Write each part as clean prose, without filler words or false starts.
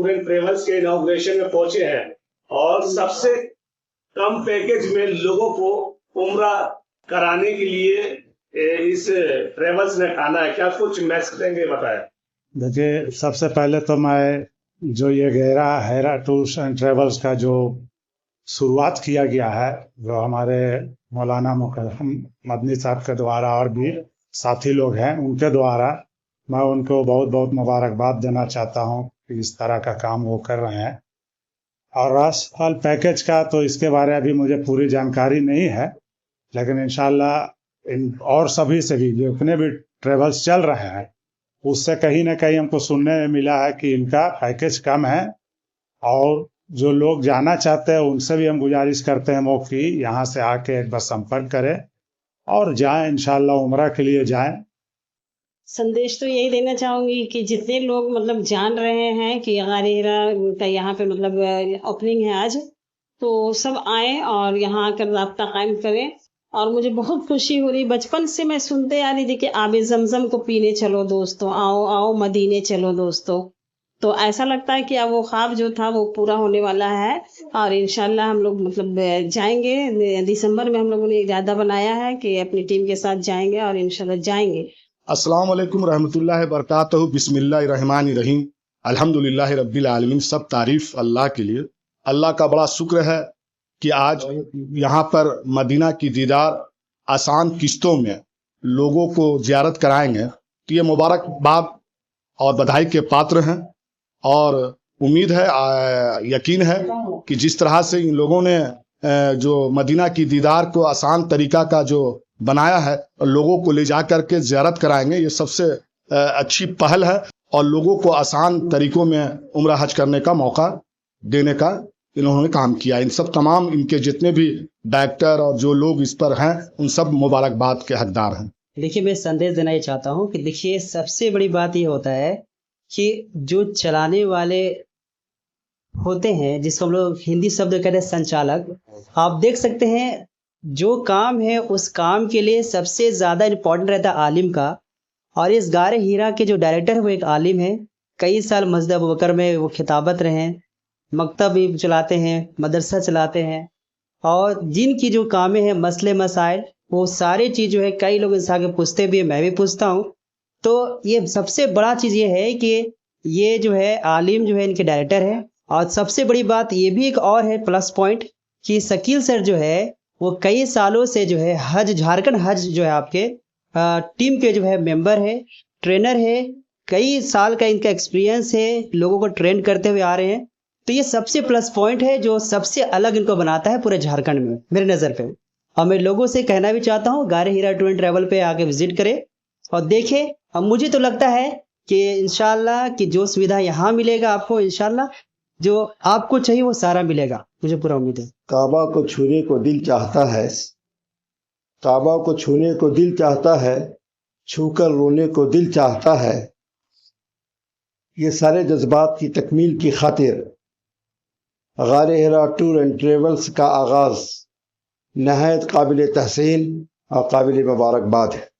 Tour and travels के inauguration में पहुंचे हैं और सबसे कम पैकेज में लोगों को उम्रा कराने के लिए इस ट्रेवल्स ने ठाना है। क्या कुछ मैसेज देंगे, बताएं। देखिए, सबसे पहले तो मैं जो ये हेरा टूर्स एंड ट्रेवल्स का जो शुरुआत किया गया है, जो हमारे मौलाना मुकर्रम मदनी साहब के द्वारा और भी साथी लोग हैं उनके द्वारा, मैं उनको बहुत बहुत मुबारकबाद देना चाहता हूँ कि इस तरह का काम वो कर रहे हैं। और राष्ट्रपाल पैकेज का तो इसके बारे में अभी मुझे पूरी जानकारी नहीं है, लेकिन इंशाल्लाह इन और सभी से भी जितने भी ट्रेवल्स चल रहे हैं उससे कहीं ना कहीं हमको सुनने में मिला है कि इनका पैकेज कम है। और जो लोग जाना चाहते हैं उनसे भी हम गुजारिश करते हैं कि यहाँ से आके एक बार संपर्क करें और जाएं, इंशाल्लाह उम्रा के लिए जाएं। संदेश तो यही देना चाहूँगी कि जितने लोग मतलब जान रहे हैं कि गार हिरा का यहाँ पे मतलब ओपनिंग है आज, तो सब आए और यहाँ आकर राब्ता कायम करें। और मुझे बहुत खुशी हो रही, बचपन से मैं सुनते आ रही थी कि आबे जमजम को पीने चलो दोस्तों, आओ आओ मदीने चलो दोस्तों। तो ऐसा लगता है कि अब वो ख्वाब जो था वो पूरा होने वाला है और इंशाल्लाह हम लोग मतलब जाएंगे। दिसंबर में हम लोगों ने इरादा बनाया है कि अपनी टीम के साथ जाएंगे और इंशाल्लाह जाएंगे। अस्सलाम वालेकुम रहमतुल्लाहि बरकातहू। बिस्मिल्लाहिर्रहमानिर्रहीम। अल्हम्दुलिल्लाहि रब्बिल आलमीन। सब तारीफ अल्लाह के लिए। अल्लाह का बड़ा शुक्र है कि आज यहाँ पर मदीना की दीदार आसान किस्तों में लोगों को ज़ियारत कराएंगे, तो ये मुबारकबाद और बधाई के पात्र हैं। और उम्मीद है, यकीन है कि जिस तरह से इन लोगों ने जो मदीना की दीदार को आसान तरीका का जो बनाया है और लोगों को ले जा करके ज़ियारत कराएंगे, ये सबसे अच्छी पहल है और लोगों को आसान तरीकों में उम्रा हज करने का मौका देने का इन्होंने काम किया। इन सब तमाम इनके जितने भी डायरेक्टर और जो लोग इस पर हैं उन सब मुबारकबाद के हकदार हैं। देखिए, मैं संदेश देना ये चाहता हूँ कि देखिए सबसे बड़ी बात ये होता है कि जो चलाने वाले होते हैं, जिसको हम लोग हिंदी शब्द कहते हैं संचालक, आप देख सकते हैं जो काम है उस काम के लिए सबसे ज़्यादा इम्पोर्टेंट रहता है आलिम का। और इस गार हीरा के जो डायरेक्टर है वो एक आलिम है। कई साल मस्जिद अबू बकर में वो खिताबत रहे हैं, मकतब भी चलाते हैं, मदरसा चलाते हैं। और जिनकी जो कामें हैं मसले मसाइल वो सारी चीज़ जो है कई लोग इंसान के पूछते भी हैं, मैं भी पूछता हूँ। तो ये सबसे बड़ा चीज़ ये है कि ये जो है आलिम जो है इनके डायरेक्टर है। और सबसे बड़ी बात ये भी एक और है प्लस पॉइंट कि शकील सर जो है वो कई सालों से जो है हज झारखंड हज जो है आपके टीम के जो है मेंबर है, ट्रेनर है। कई साल का इनका एक्सपीरियंस है, लोगों को ट्रेन करते हुए आ रहे हैं। तो ये सबसे प्लस पॉइंट है जो सबसे अलग इनको बनाता है पूरे झारखंड में मेरे नज़र पे। और मैं लोगों से कहना भी चाहता हूँ गार हीरा टूर एंड ट्रैवल पे आके विजिट करें और देखें। अब मुझे तो लगता है कि इंशाल्लाह कि जो सुविधा यहाँ मिलेगा आपको, इंशाल्लाह जो आपको चाहिए वो सारा मिलेगा, मुझे पूरा उम्मीद है। काबा को छूने को दिल चाहता है, काबा को छूने को दिल चाहता है, छूकर रोने को दिल चाहता है। ये सारे जज्बात की तकमील की खातिर गार हिरा टूर एंड ट्रेवल्स का आगाज़ नहायत काबिल तहसीन और काबिल मुबारकबाद है।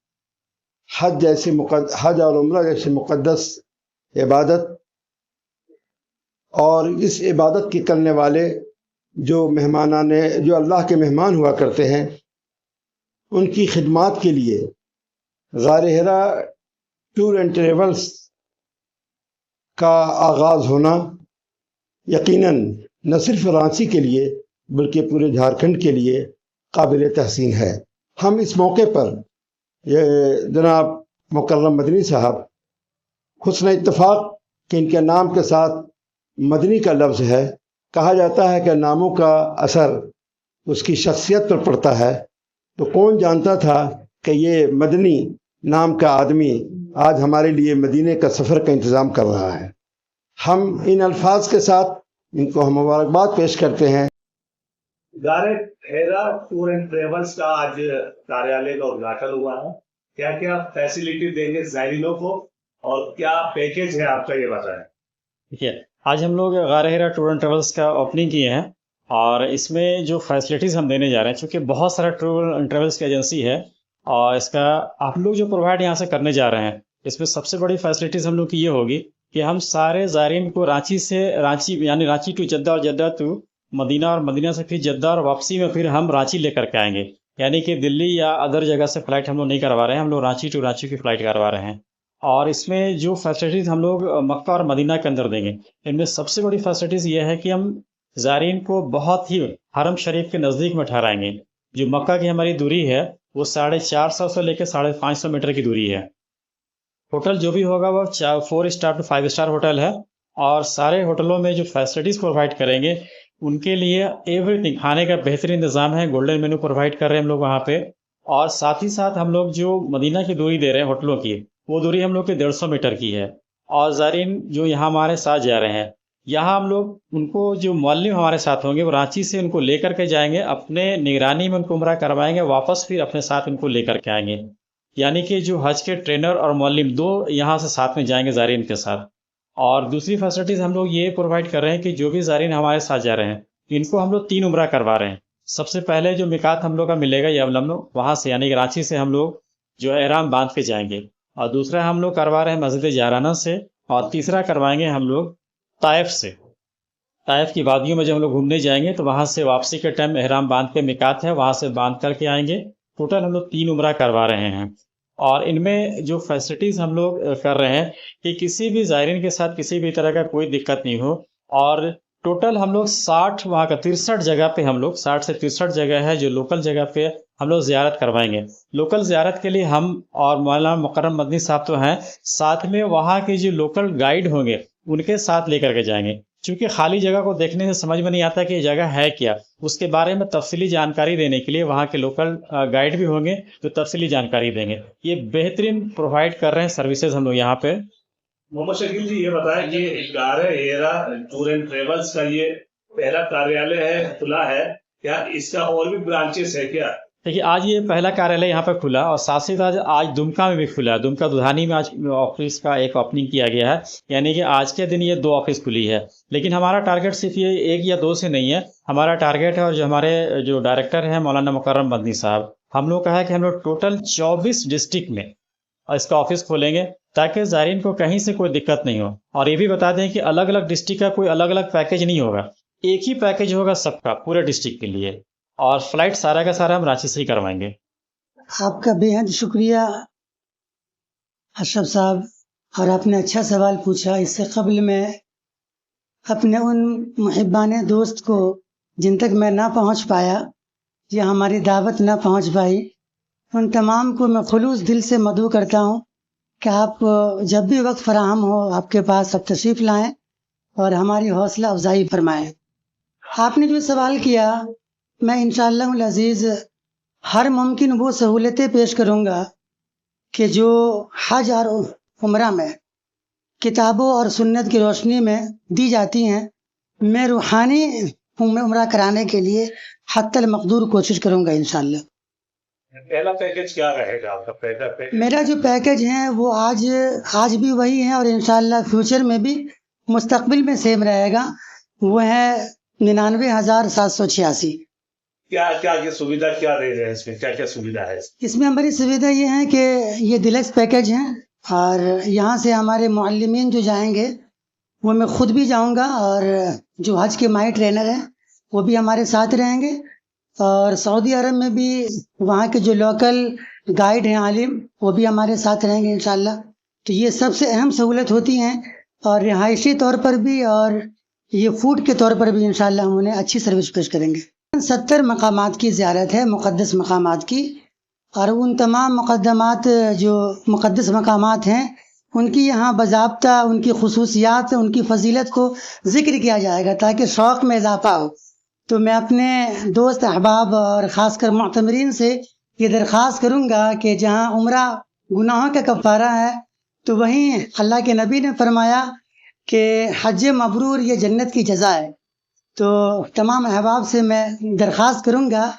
हज और उम्रा जैसे मुक़द्दस इबादत और इस इबादत के करने वाले जो जो अल्लाह के मेहमान हुआ करते हैं, उनकी खिदमत के लिए गार हिरा टूर एंड ट्रेवल्स का आगाज़ होना यकीनन न सिर्फ रांची के लिए बल्कि पूरे झारखंड के लिए काबिल तहसीन है। हम इस मौके पर ये जनाब मुकर्रम मदनी साहब, हुस्न इत्तफाक कि इनके नाम के साथ मदनी का लफ्ज़ है, कहा जाता है कि नामों का असर उसकी शख्सियत पर पड़ता है। तो कौन जानता था कि ये मदनी नाम का आदमी आज हमारे लिए मदीने का सफ़र का इंतज़ाम कर रहा है। हम इन अल्फाज के साथ इनको हम मुबारकबाद पेश करते हैं। गार हिरा टूर एंड ट्रेवल्स का आज कार्यालय का उद्घाटन हुआ है। क्या क्या फैसिलिटी देंगे ज़ायरीनों को और क्या पैकेज है आपका, ये बताएं। देखिए, आज हम लोग गार हिरा टूर एंड ट्रेवल्स का ओपनिंग किए हैं और इसमें जो फैसिलिटीज़ हम देने जा रहे हैं, चूँकि बहुत सारा टूर एंड ट्रेवल्स की एजेंसी है और इसका आप लोग जो प्रोवाइड यहाँ से करने जा रहे हैं, इसमें सबसे बड़ी फैसिलिटीज़ हम लोग की ये होगी کہ ہم سارے زائرین کو رانچی یعنی رانچی ٹو جدہ اور جدہ ٹو مدینہ اور مدینہ سے پھر جدہ اور واپسی میں پھر ہم رانچی لے کر کے آئیں گے. یعنی کہ دلی یا ادر جگہ سے فلائٹ ہم لوگ نہیں کروا رہے ہیں, ہم لوگ رانچی ٹو رانچی کی فلائٹ کروا رہے ہیں. اور اس میں جو فیسلٹیز ہم لوگ مکہ اور مدینہ کے اندر دیں گے, ان میں سب سے بڑی فیسلٹیز یہ ہے کہ ہم زائرین کو بہت ہی حرم شریف کے نزدیک میں ٹھہرائیں گے. جو مکہ کی ہماری دوری ہے وہ 450 سے لے کے 550 میٹر کی دوری ہے. ہوٹل جو بھی ہوگا وہ 4 اسٹار ٹو 5 اسٹار ہوٹل ہے, اور سارے ہوٹلوں میں جو فیسلٹیز پرووائڈ کریں گے ان کے لیے ایوری کھانے کا بہترین انتظام ہے. گولڈن مینو پرووائڈ کر رہے ہیں ہم لوگ وہاں پہ. اور ساتھ ہی ساتھ ہم لوگ جو مدینہ کی دوری دے رہے ہیں ہوٹلوں کی, وہ دوری ہم لوگ کی 150 میٹر کی ہے. اور زائرین جو یہاں ہمارے ساتھ جا رہے ہیں, یہاں ہم لوگ ان کو جو معلم ہمارے ساتھ ہوں گے وہ رانچی سے ان کو لے کر کے جائیں گے, اپنے نگرانی میں ان کو عمرہ کروائیں گے, واپس پھر اپنے ساتھ ان کو لے کر کے آئیں گے. یعنی کہ جو حج کے ٹرینر اور معلم دو یہاں سے ساتھ میں جائیں گے زائرین کے ساتھ. اور دوسری فیسلٹیز ہم لوگ یہ پرووائڈ کر رہے ہیں کہ جو بھی زائرین ہمارے ساتھ جا رہے ہیں ان کو ہم لوگ 3 عمرہ کروا رہے ہیں. سب سے پہلے جو میقات ہم لوگ کا ملے گا یملم, وہاں سے یعنی کہ رانچی سے ہم لوگ جو ہے احرام باندھ کے جائیں گے. اور دوسرا ہم لوگ کروا رہے ہیں مسجد جارانہ سے, اور تیسرا کروائیں گے ہم لوگ طائف سے. طائف کی وادیوں میں جب ہم لوگ گھومنے جائیں گے تو وہاں سے واپسی کے ٹائم احرام باندھ کے میقات ہے وہاں سے باندھ کر کے آئیں گے. ٹوٹل ہم لوگ 3 عمرہ کروا رہے ہیں. اور ان میں جو فیسلٹیز ہم لوگ کر رہے ہیں کہ کسی بھی زائرین کے ساتھ کسی بھی طرح کا کوئی دقت نہیں ہو. اور ٹوٹل ہم لوگ 60 وہاں کا 63 جگہ پہ ہم لوگ 60 سے 63 جگہ ہے جو لوکل جگہ پہ ہم لوگ زیارت کروائیں گے. لوکل زیارت کے لیے ہم اور مولانا مکرم مدنی صاحب تو ہیں, ساتھ میں وہاں کے جو لوکل گائیڈ ہوں گے ان کے ساتھ لے کر کے جائیں گے. چونکہ خالی جگہ کو دیکھنے سے سمجھ میں نہیں آتا کہ یہ جگہ ہے کیا, اس کے بارے میں تفصیلی جانکاری دینے کے لیے وہاں کے لوکل گائیڈ بھی ہوں گے جو تفصیلی جانکاری دیں گے. یہ بہترین پرووائڈ کر رہے ہیں سروسز ہم لوگ یہاں پہ. محمد شکیل جی یہ بتائیں کہ غارِ حرا ٹور اینڈ ٹریولز کا یہ پہلا کاریالے ہے کھلا ہے کیا, اس کا اور بھی برانچز ہے کیا؟ دیکھیے آج یہ پہلا کاریالے یہاں پہ کھلا, اور ساتھ ہی ساتھ آج دمکا میں بھی کھلا. دمکا دودھانی میں آج آفس کا ایک اوپننگ کیا گیا ہے. یعنی کہ آج کے دن یہ 2 آفس کھلی ہے. لیکن ہمارا ٹارگیٹ صرف یہ 1 یا 2 سے نہیں ہے. ہمارا ٹارگیٹ ہے, اور جو ہمارے جو ڈائریکٹر ہیں مولانا مکرم مدنی صاحب, ہم لوگ کہا ہے کہ ہم لوگ ٹوٹل 24 ڈسٹرکٹ میں اس کا آفس کھولیں گے تاکہ زائرین کو کہیں سے کوئی دقت نہیں ہو. اور یہ بھی بتا دیں کہ الگ الگ ڈسٹرکٹ کا کوئی الگ الگ پیکیج نہیں ہوگا, ایک ہی پیکیج ہوگا سب کا پورے ڈسٹرکٹ کے لیے. اور فلائٹ سارا کا سارا ہم رانچی سے ہی کروائیں گے. آپ کا بے حد شکریہ اشرف صاحب, اور آپ نے اچھا سوال پوچھا. اس سے قبل میں اپنے ان محبان دوست کو جن تک میں نہ پہنچ پایا یا ہماری دعوت نہ پہنچ پائی, ان تمام کو میں خلوص دل سے مدعو کرتا ہوں کہ آپ جب بھی وقت فراہم ہو آپ کے پاس اب تشریف لائیں اور ہماری حوصلہ افزائی فرمائیں. آپ نے جو سوال کیا, میں انشاءاللہ العزیز ہر ممکن وہ سہولتیں پیش کروں گا کہ جو حج اور عمرہ میں کتابوں اور سنت کی روشنی میں دی جاتی ہیں. میں روحانی عمرہ کرانے کے لیے حتی المقدور کوشش کروں گا انشاءاللہ. پہلا پیکیج کیا رہے گا آپ کا؟ پہلا پیکیج میرا جو پیکیج ہے وہ آج بھی وہی ہے, اور انشاءاللہ فیوچر میں بھی مستقبل میں سیم رہے گا. وہ ہے 99,786. کیا یہ سویدھا کیا دے رہے ہیں اس میں, کیا کیا سویدھا ہے اس میں؟ ہماری سویدھا یہ ہے کہ یہ ڈیلکس پیکیج ہیں, اور یہاں سے ہمارے معلمین جو جائیں گے وہ میں خود بھی جاؤں گا, اور جو حج کے ماہر ٹرینر ہیں وہ بھی ہمارے ساتھ رہیں گے. اور سعودی عرب میں بھی وہاں کے جو لوکل گائیڈ ہیں عالم وہ بھی ہمارے ساتھ رہیں گے انشاءاللہ. تو یہ سب سے اہم سہولت ہوتی ہیں, اور رہائشی طور پر بھی اور یہ فوڈ کے طور پر بھی انشاءاللہ ہم انہیں اچھی سروس پیش کریں گے. 70 مقامات کی زیارت ہے, مقدس مقامات کی, اور ان تمام جو مقدس مقامات ہیں ان کی یہاں باضابطہ ان کی خصوصیات ان کی فضیلت کو ذکر کیا جائے گا تاکہ شوق میں اضافہ ہو. تو میں اپنے دوست احباب اور خاص کر معتمرین سے یہ درخواست کروں گا کہ جہاں عمرہ گناہوں کا کفارہ ہے تو وہیں اللہ کے نبی نے فرمایا کہ حج مبرور یہ جنت کی جزا ہے. تو تمام احباب سے میں درخواست کروں گا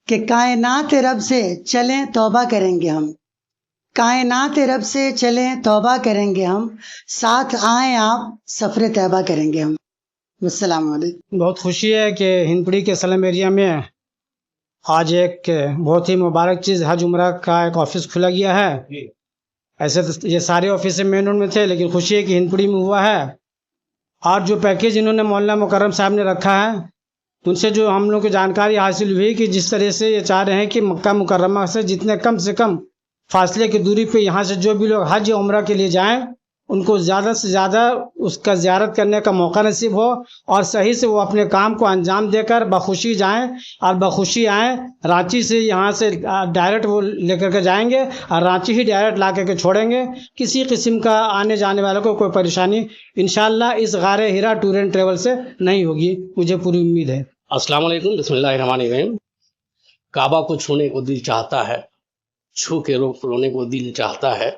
کہ کائنات رب سے چلیں توبہ کریں گے ہم, کائنات رب سے چلیں توبہ کریں گے ہم, ساتھ آئیں آپ سفر طیبہ کریں گے ہم. السلام علیکم. بہت خوشی ہے کہ ہندپوری کے سلم ایریا میں آج ایک بہت ہی مبارک چیز حج عمرہ کا ایک آفس کھلا گیا ہے. ऐसे तो ये सारे ऑफिस मेन रोड में थे, लेकिन खुशी है कि हिंदपीढ़ी में हुआ है। और जो पैकेज इन्होंने मौलाना मुकर्रम साहब ने रखा है, तो उनसे जो हम लोग को जानकारी हासिल हुई कि जिस तरह से ये चाह रहे हैं कि मक्का मुकर्रमा से जितने कम से कम फासले की दूरी पे यहाँ से जो भी लोग हज या उम्रा के लिए जाएं, उनको ज़्यादा से ज़्यादा उसका ज़ियारत करने का मौका नसीब हो और सही से वो अपने काम को अंजाम देकर बखुशी जाएं और बखुशी आएँ। रांची से यहाँ से डायरेक्ट वो लेकर के जाएंगे और रांची ही डायरेक्ट ला करके छोड़ेंगे। किसी किस्म का आने जाने वालों को कोई परेशानी इंशाअल्लाह इस गारे हिरा टूर एंड ट्रेवल से नहीं होगी, मुझे पूरी उम्मीद है। अस्सलाम वालेकुम, बिस्मिल्लाहिर्रहमानिर्रहीम। काबा को छूने को दिल चाहता है, छू के रोने को दिल चाहता है।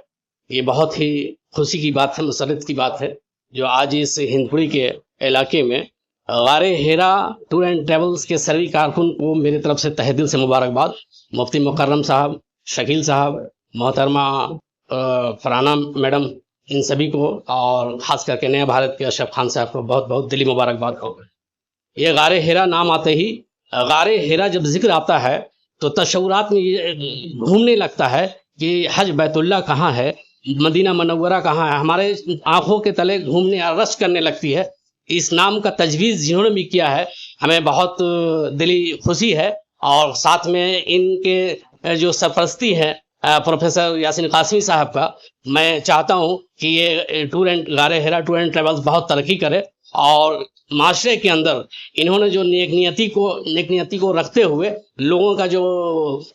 ये बहुत ही खुशी की बात है, मसरत की बात है जो आज इस हिंदपुरी के इलाके में गारे हिरा टूर एंड ट्रेवल्स के सर्वी कारकुन को मेरी तरफ से तहे दिल से मुबारकबाद। मुफ्ती मुकर्रम साहब, शकील साहब, मोहतरमा फराना मैडम, इन सभी को और ख़ास करके नया भारत के अशरफ खान साहब को बहुत बहुत दिली मुबारकबाद हो। ये गारे हिरा नाम आते ही, गारे हिरा जब जिक्र आता है तो तशव्वुरात में ये घूमने लगता है कि हज बैतुल्लाह कहाँ है, मदीना मनव्वरा कहाँ है, हमारे आँखों के तले घूमने रश करने लगती है। इस नाम का तजवीज़ जिन्होंने भी किया है, हमें बहुत दिली खुशी है। और साथ में इनके जो सरपरस्ती है प्रोफेसर यासीन कासमी साहब का, मैं चाहता हूँ कि ये गारे हिरा टूर एंड ट्रेवल्स बहुत तरक्की करे और माशरे के अंदर इन्होंने जो नेक नियति को रखते हुए लोगों का जो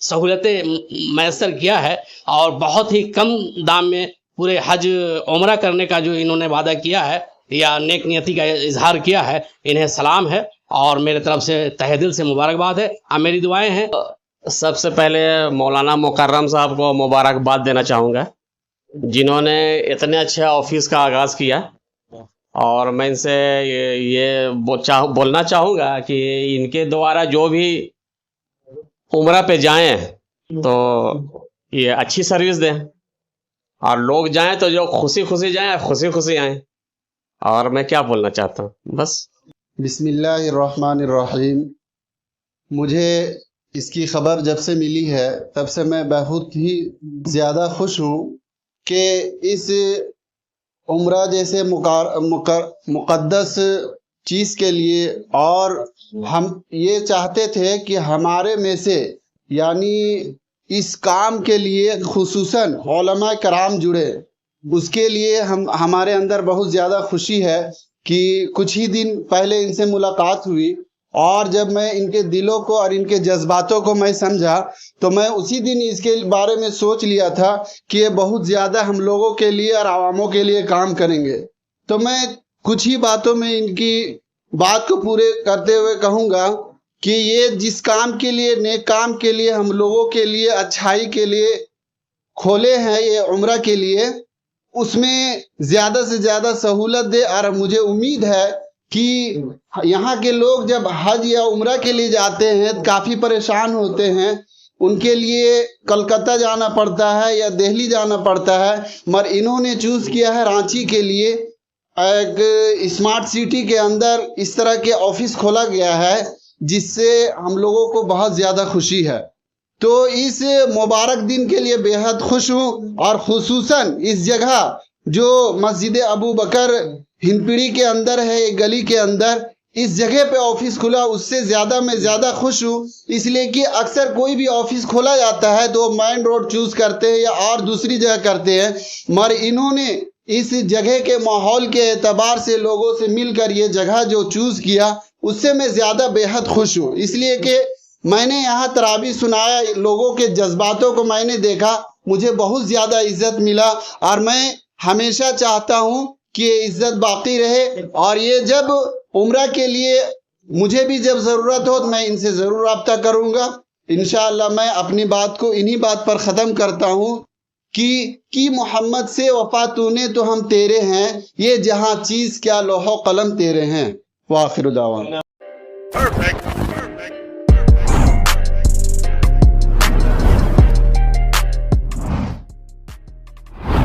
सहूलतें मैसर किया है और बहुत ही कम दाम में पूरे हज उम्रा करने का जो इन्होंने वादा किया है या नेक नियति का इजहार किया है, इन्हें सलाम है और मेरे तरफ से तहे दिल से मुबारकबाद है। अब मेरी दुआएं हैं। सबसे पहले मौलाना मुकर्रम साहब को मुबारकबाद देना चाहूँगा, जिन्होंने इतने अच्छे ऑफिस का आगाज़ किया। और मैं इनसे ये बोलना चाहूँगा कि इनके द्वारा जो भी उम्रा पे जाएं तो ये अच्छी सर्विस दें और लोग जाएं तो जो खुशी खुशी जाएं, खुशी खुशी आएं। और मैं क्या बोलना चाहता हूँ, बस। बिस्मिल्लाहिर्रहमानिर्रहीम। मुझे इसकी ख़बर जब से मिली है तब से मैं बहुत ही ज़्यादा खुश हूँ कि इस उम्रा जैसे मुक़द्दस चीज़ के लिए, और हम ये चाहते थे कि हमारे में से यानी इस काम के लिए खुसूसन उलमा कराम जुड़े। उसके लिए हमारे अंदर बहुत ज़्यादा खुशी है कि कुछ ही दिन पहले इनसे मुलाकात हुई और जब मैं इनके दिलों को और इनके जज्बातों को मैं समझा तो मैं उसी दिन इसके बारे में सोच लिया था कि ये बहुत ज़्यादा हम लोगों के लिए और आवामों के लिए काम करेंगे। तो मैं कुछ ही बातों में इनकी बात को पूरे करते हुए कहूँगा कि ये जिस काम के लिए, नेक काम के लिए, हम लोगों के लिए, अच्छाई के लिए खोले हैं ये उम्रा के लिए, उसमें ज़्यादा से ज़्यादा सहूलत दे। और मुझे उम्मीद है कि यहाँ के लोग जब हज या उम्रा के लिए जाते हैं काफ़ी परेशान होते हैं, उनके लिए कलकत्ता जाना पड़ता है या दिल्ली जाना पड़ता है, मगर इन्होंने चूज़ किया है रांची के लिए एक स्मार्ट सिटी के अंदर इस तरह के ऑफिस खोला गया है जिससे हम लोगों को बहुत ज़्यादा खुशी है। तो इस मुबारक दिन के लिए बेहद खुश हूँ और खुसूसन इस जगह जो मस्जिद अबू बकर हिंदपीढ़ी के अंदर है, एक गली के अंदर, इस जगह पे ऑफिस खुला उससे ज़्यादा मैं ज़्यादा खुश हूँ। इसलिए कि अक्सर कोई भी ऑफिस खोला जाता है तो मेन रोड चूज़ करते हैं या और दूसरी जगह करते हैं, मगर इन्होंने इस जगह के माहौल के एतबार से लोगों से मिलकर ये जगह जो चूज़ किया उससे मैं ज़्यादा बेहद खुश हूँ। इसलिए कि मैंने यहाँ तरावी सुनाया, लोगों के जज्बातों को मैंने देखा, मुझे बहुत ज़्यादा इज़्ज़त मिला और मैं हमेशा चाहता हूँ कि ये इज़्ज़त बाकी रहे। और ये जब उम्रा के लिए मुझे भी जब ज़रूरत हो तो मैं इनसे ज़रूर रब्ता करूँगा इंशाअल्लाह। मैं अपनी बात को इन्हीं बात पर ख़त्म करता हूँ कि मोहम्मद से वफ़ा तूने तो हम तेरे हैं, ये जहाँ चीज़ क्या लोहो कलम तेरे हैं। वाखिर दावाना।